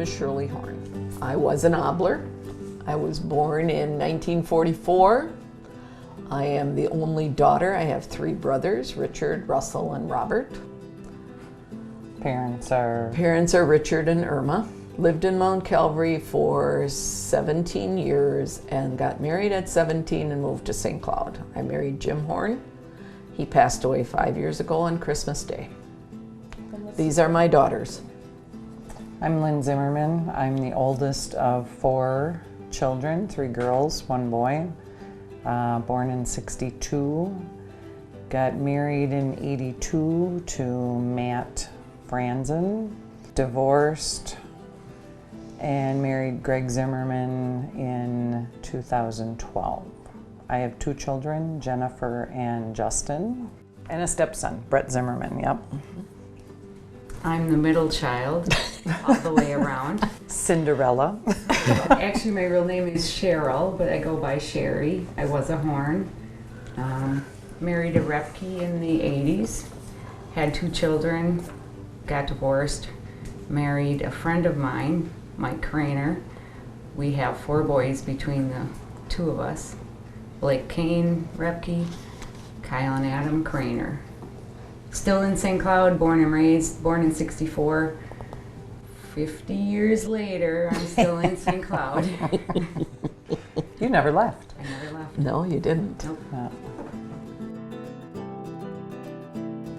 is Shirley Horn. I was an obbler. I was born in 1944. I am the only daughter. I have 3 brothers, Richard, Russell, and Robert. Parents are Richard and Irma. Lived in Mount Calvary for 17 years and got married at 17 and moved to St. Cloud. I married Jim Horn. He passed away 5 years ago on Christmas Day. These are my daughters. I'm Lynn Zimmermann. I'm the oldest of 4 children, 3 girls, 1 boy. Born in '62. Got married in '82 to Matt Franzen. Divorced and married Greg Zimmerman in 2012. I have 2 children, Jennifer and Justin, and a stepson, Brett Zimmerman, yep. I'm the middle child, all the way around. Cinderella. Actually, my real name is Cheryl, but I go by Cheri. I was a Horn. Married a Repke in the 80s. Had 2 children, got divorced. Married a friend of mine, Cheri Kroener. We have 4 boys between the 2 of us. Blake Kane, Repke, Kyle and Adam Kroener. Still in St. Cloud, born and raised, born in '64. 50 years later, I'm still in St. Cloud. You never left. I never left. No, you didn't. Nope.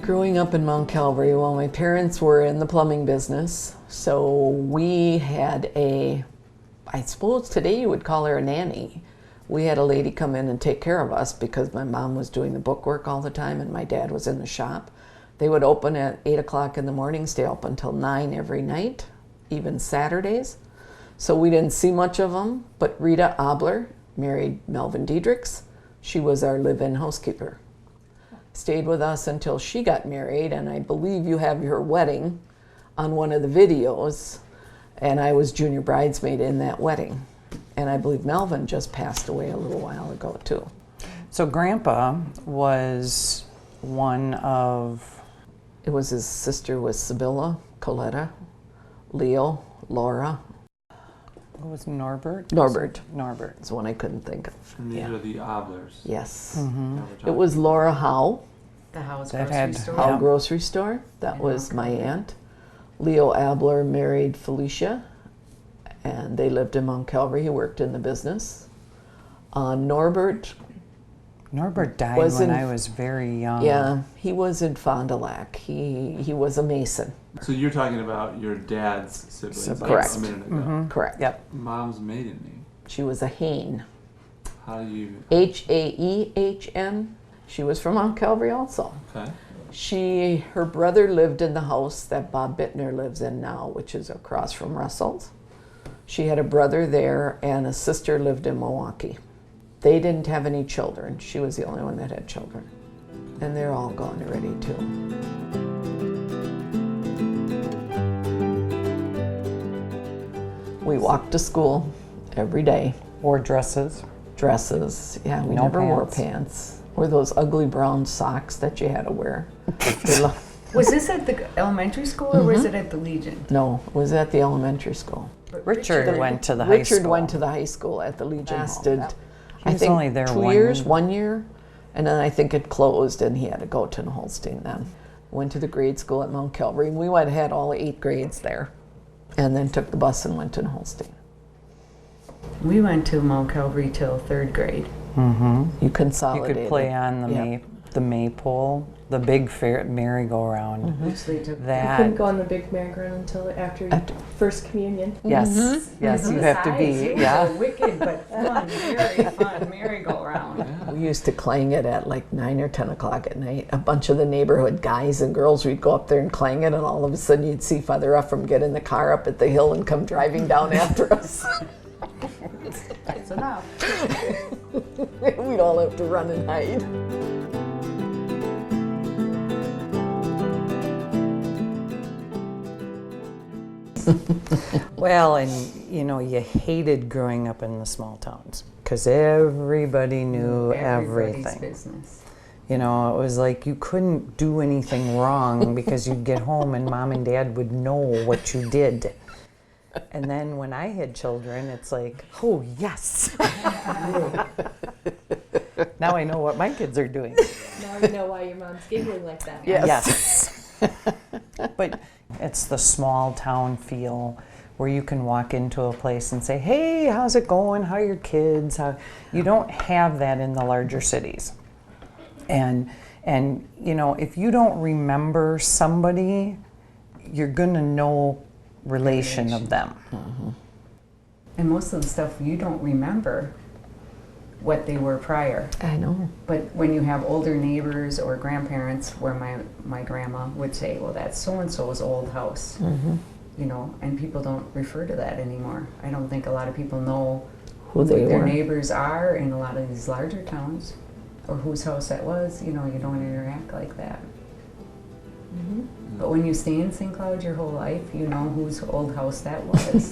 Growing up in Mount Calvary, well, my parents were in the plumbing business, so we had I suppose today you would call her a nanny. We had a lady come in and take care of us because my mom was doing the bookwork all the time and my dad was in the shop. They would open at 8 o'clock in the morning, stay up until 9 every night, even Saturdays. So we didn't see much of them, but Rita Obler married Melvin Diedrichs. She was our live-in housekeeper. Stayed with us until she got married, and I believe you have her wedding on one of the videos, and I was junior bridesmaid in that wedding. And I believe Melvin just passed away a little while ago too. So Grandpa was one of... It was his sister was Sibylla, Coletta, Leo, Laura. What was Norbert? Norbert. Norbert. It's one I couldn't think of. And these are the Oblers. Yes. Mm-hmm. It was Laura Howe. The Howe's That grocery had- store. Howe Grocery Store. That was my aunt. Leo Abler married Felicia, and they lived in Mount Calvary. He worked in the business. Norbert Norbert was died when in- I was very young. Yeah, he was in Fond du Lac. He was a Mason. So you're talking about your dad's siblings Correct. a minute ago. Correct. Yep. Mom's maiden name. She was a Hain. How do you... Haehn. She was from Mount Calvary also. Okay. Her brother lived in the house that Bob Bittner lives in now, which is across from Russell's. She had a brother there, and a sister lived in Milwaukee. They didn't have any children. She was the only one that had children. And they're all gone already too. We walked to school every day. Wore dresses. Dresses, yeah, we No never wore pants. pants. Or those ugly brown socks that you had to wear. Was this at the elementary school or was it at the Legion? No, it was at the elementary school. Richard went to the high school. Richard went to the high school at the Legion. Lasted, He was only there 2 years, 1 year, and then I think it closed and he had to go to Holstein then. Went to the grade school at Mount Calvary. We had all 8 grades there, and then took the bus and went to Holstein. We went to Mount Calvary till 3rd grade. Mm-hmm. You consolidated. You could play on the maypole, the big merry-go-round. Which they took. You That couldn't go on the big merry-go-round until after First Communion. yes, yes, you have to be. It Yeah. was a wicked but fun, very fun merry-go-round. We used to clang it at like 9 or 10 o'clock at night. A bunch of the neighborhood guys and girls, we'd go up there and clang it, and all of a sudden you'd see Father Ephraim get in the car up at the hill and come driving down after us. That's enough. We'd all have to run and hide. Well, and you hated growing up in the small towns because everybody knew Everybody's everything. business. It was like you couldn't do anything wrong because you'd get home and mom and dad would know what you did. And then when I had children, it's like, oh, yes. Now I know what my kids are doing. Now you know why your mom's giggling like that. Yes. But it's the small town feel where you can walk into a place and say, hey, how's it going? How are your kids? You don't have that in the larger cities. And you know, if you don't remember somebody, you're gonna know relation of them. And most of the stuff you don't remember what they were prior. I know. But when you have older neighbors or grandparents, where my grandma would say, well, that's so-and-so's old house, you know, and people don't refer to that anymore. I don't think a lot of people know Who they their were. neighbors are in a lot of these larger towns, or whose house that was. You know, you don't interact like that. But when you stay in St. Cloud your whole life, you know whose old house that was.